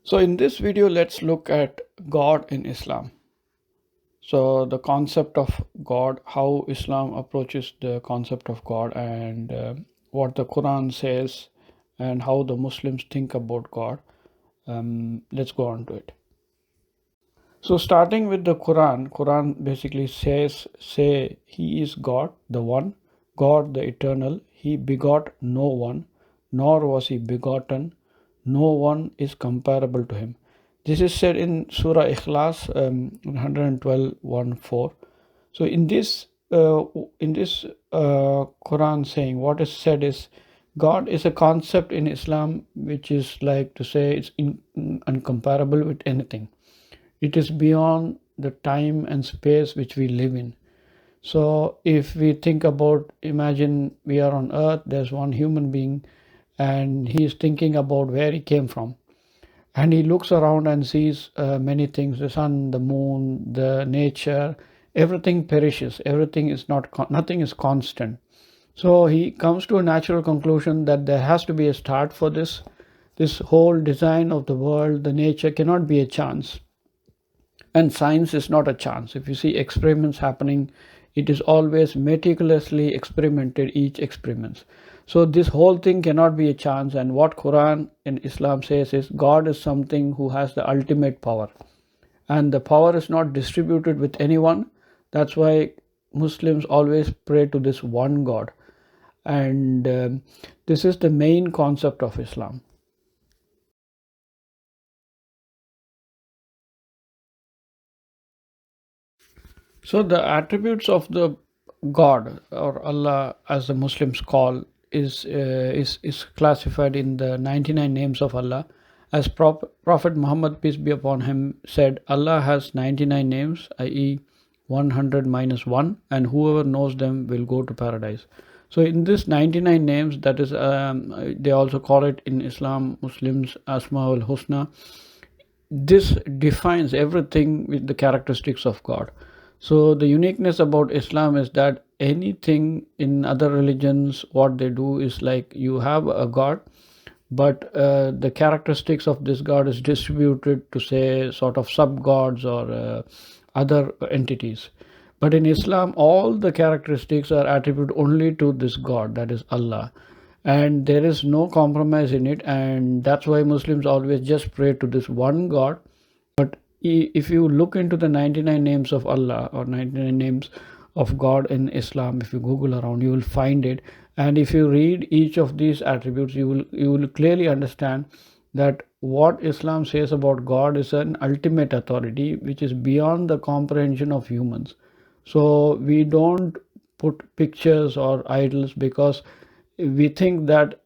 So in this video, let's look at God in Islam. So the concept of God, how Islam approaches the concept of God, and what the Quran says, and how the Muslims think about God. Let's go on to it. So starting with the Quran basically say He is God, the One, God the Eternal. He begot no one, nor was He begotten. No one is comparable to Him. This is said in Surah Ikhlas 112:1-4. So in this Quran saying, what is said is God is a concept in Islam which is like to say it's uncomparable with anything. It is beyond the time and space which we live in. So if we think about, imagine we are on earth, there's one human being and he is thinking about where he came from, and he looks around and sees many things: the sun, the moon, the nature. Everything perishes, everything is nothing is constant. So he comes to a natural conclusion that there has to be a start for this whole design of the world. The nature cannot be a chance, and science is not a chance. If you see experiments happening, it is always meticulously experimented, each experiments. So this whole thing cannot be a chance. And what Quran in Islam says is God is something who has the ultimate power, and the power is not distributed with anyone. That's why Muslims always pray to this one God, and this is the main concept of Islam. So the attributes of the God, or Allah as the Muslims call, is classified in the 99 names of Allah. As Prophet Muhammad, peace be upon him, said, Allah has 99 names, i.e. 100 minus 1, and whoever knows them will go to paradise. So in this 99 names, that is, they also call it in Islam, Muslims, Asma al Husna. This defines everything with the characteristics of God. So the uniqueness about Islam is that anything in other religions, what they do is like you have a God, but the characteristics of this God is distributed to, say, sort of sub gods or other entities. But in Islam, all the characteristics are attributed only to this God, that is Allah, and there is no compromise in it. And that's why Muslims always just pray to this one God. But if you look into the 99 names of Allah or 99 names of God in Islam, if you Google around, you will find it. And if you read each of these attributes, you will clearly understand that what Islam says about God is an ultimate authority which is beyond the comprehension of humans. So we don't put pictures or idols because we think that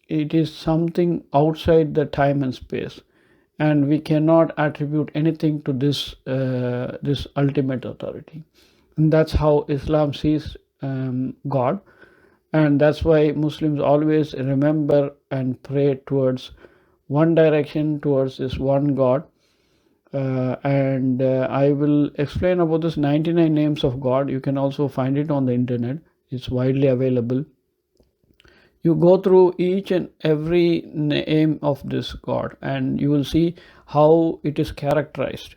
it is something outside the time and space, and we cannot attribute anything to this ultimate authority. And that's how Islam sees God, and that's why Muslims always remember and pray towards one direction, towards this one God. And I will explain about this 99 names of God. You can also find it on the internet, it's widely available. You go through each and every name of this God and you will see how it is characterized.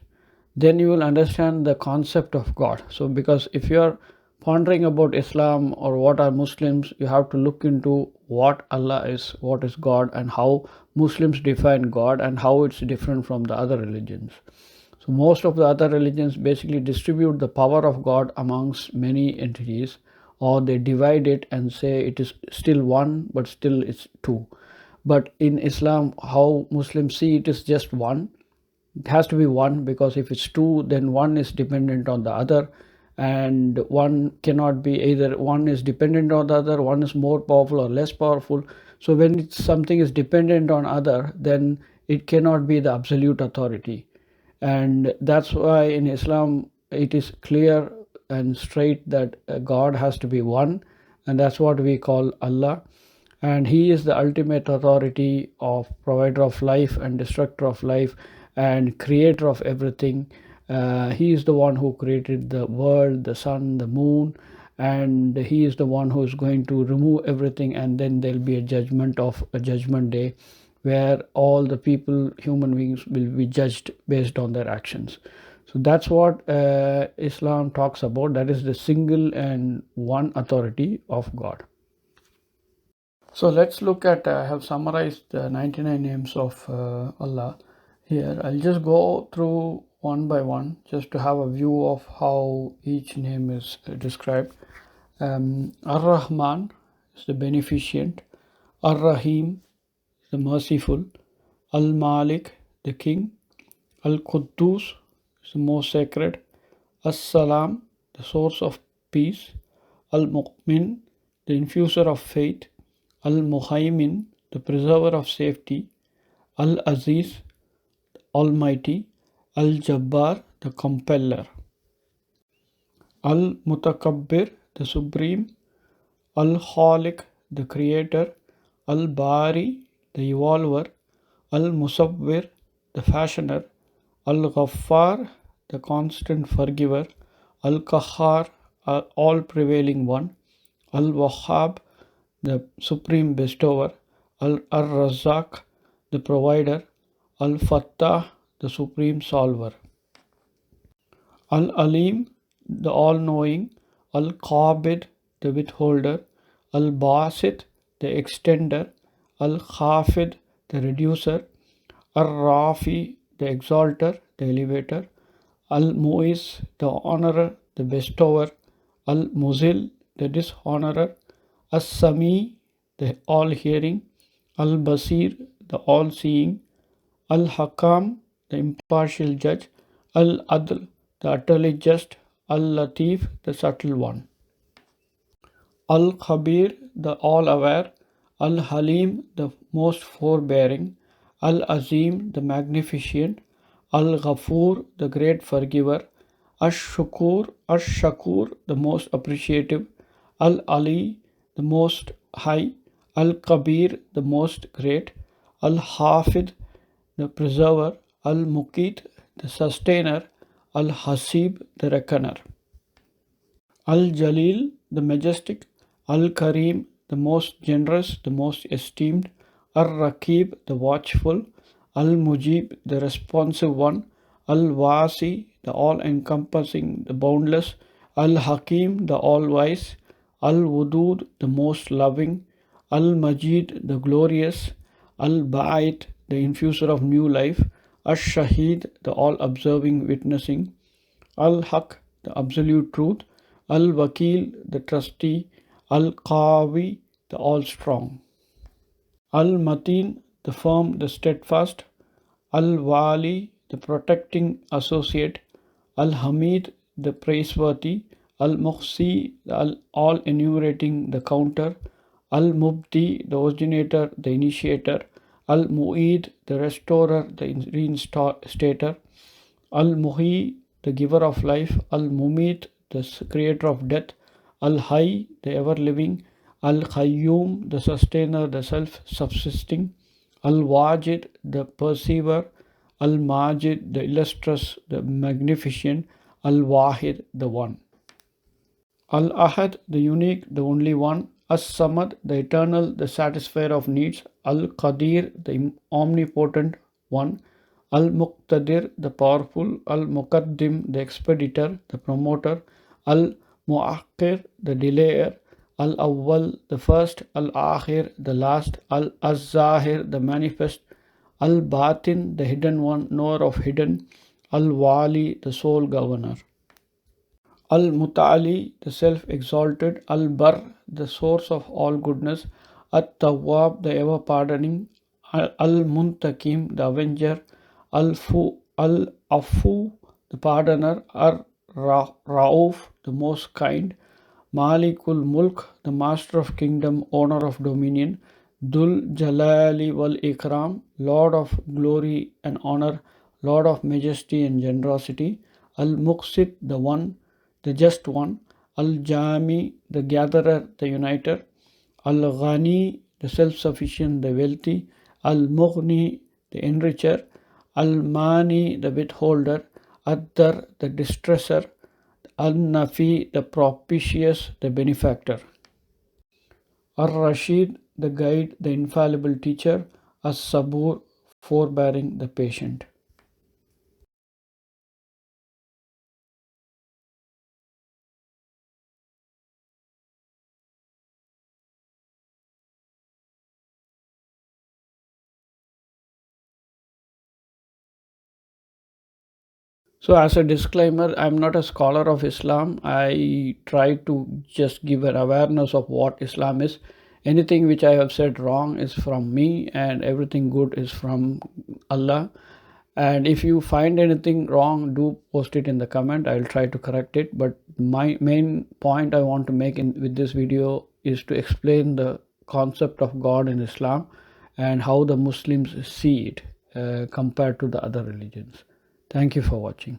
Then you will understand the concept of God. So because if you are pondering about Islam or what are Muslims, you have to look into what Allah is, what is God, and how Muslims define God and how it's different from the other religions. So most of the other religions basically distribute the power of God amongst many entities, or they divide it and say it is still one, but still it's two. But in Islam, how Muslims see it is just one. It has to be one, because if it's two, then one is dependent on the other, and one cannot be either one is dependent on the other, one is more powerful or less powerful. So when something is dependent on other, then it cannot be the absolute authority. And that's why in Islam it is clear and straight that God has to be one, and that's what we call Allah. And He is the ultimate authority of provider of life and destructor of life and creator of everything. He is the one who created the world, the sun, the moon, and He is the one who is going to remove everything, and then there'll be a judgment day where all the people, human beings, will be judged based on their actions. So that's what Islam talks about. That is the single and one authority of God. So let's look at, I have summarized the 99 names of Allah here. I'll just go through one by one just to have a view of how each name is described. Ar-Rahman is the beneficent, Ar-Rahim is the merciful, Al-Malik, the king, Al-Quddus is the most sacred, As-Salam, the source of peace, Al-Mu'min, the infuser of faith, Al-Muhaymin, the preserver of safety, Al-Aziz, Almighty, Al-Jabbar, the compeller, Al-Mutakabbir, the supreme, Al-Khaliq, the creator, Al-Bari, the evolver, Al-Musawwir, the fashioner, Al-Ghaffar, the constant forgiver, Al-Qahhar, all-prevailing one, Al-Wahhab, the supreme bestower, Al-Razzaq, the provider, Al-Fattah, the supreme solver, Al-Alim, the all-knowing, Al-Qabid, the withholder, Al-Basit, the extender, Al-Khafid, the reducer, Ar-Rafi, the exalter, the elevator, Al-Mu'iz, the honorer, the bestower, Al-Muzil, the dishonorer, As-Sami, the all-hearing, Al-Basir, the all-seeing, Al-Hakam, the impartial judge, Al-Adl, the utterly just, Al-Latif, the subtle one, Al-Khabir, the all-aware, Al-Halim, the most forbearing, Al-Azim, the magnificent, Al-Ghafoor, the great forgiver, Ash-Shakur, the most appreciative, Al-Ali, the most high, Al-Kabir, the most great, Al-Hafid, the preserver, Al-Muqit, the sustainer, Al-Hasib, the reckoner, Al-Jalil, the majestic, Al-Karim, the most generous, the most esteemed, Ar-Raqib, the watchful, Al-Mujib, the responsive one, Al-Wasi, the all-encompassing, the boundless, Al-Hakim, the all-wise, Al-Wudud, the most loving, Al-Majid, the glorious, Al-Ba'id, the infuser of new life, Ash-Shahid, the all-observing, witnessing, Al-Haq, the absolute truth, Al-Wakil, the trustee, Al-Qawi, the all-strong, Al-Matin, the firm, the steadfast, Al-Wali, the protecting associate, Al-Hamid, the praiseworthy, Al-Muhsi, the all-enumerating, the counter, Al-Mubdi, the originator, the initiator, Al-Mu'id, the restorer, the reinstater, Al-Muhi, the giver of life, Al-Mumit, the creator of death, Al-Hayy, the ever-living, Al-Qayyum, the sustainer, the self-subsisting, Al-Wajid, the perceiver, Al-Majid, the illustrious, the magnificent, Al-Wahid, the one, Al-Ahad, the unique, the only one, As-Samad, the eternal, the satisfier of needs, Al-Qadir, the omnipotent one, Al-Muqtadir, the powerful, Al-Muqaddim, the expeditor, the promoter, Al-Mu'akhir, the delayer, Al-Awwal, the first, Al-Akhir, the last, Al-Zahir, the manifest, Al-Batin, the hidden one, knower of hidden, Al-Wali, the sole governor, Al-Muta'ali, the self-exalted, Al-Bar, the source of all goodness, At-Tawwab, the ever-pardoning, Al-Muntakim, the avenger, Al-Afu, the pardoner, Ar-Ra'uf, the most kind, Malikul Mulk, the master of kingdom, owner of dominion, Dul Jalali wal Ikram, Lord of glory and honor, Lord of majesty and generosity, Al-Muqsit, the one, the just one, Al-Jami, the gatherer, the uniter, Al-Ghani, the self-sufficient, the wealthy, Al-Mughni, the enricher, Al-Mani, the withholder, Ad-Dar, the distresser, Al-Nafi, the propitious, the benefactor, Ar-Rashid, the guide, the infallible teacher, as-sabur, forbearing, the patient. So, as a disclaimer, I'm not a scholar of Islam. I try to just give an awareness of what Islam is. Anything which I have said wrong is from me, and everything good is from Allah. And if you find anything wrong, do post it in the comment. I'll try to correct it. But my main point I want to make with this video is to explain the concept of God in Islam and how the Muslims see it compared to the other religions. Thank you for watching.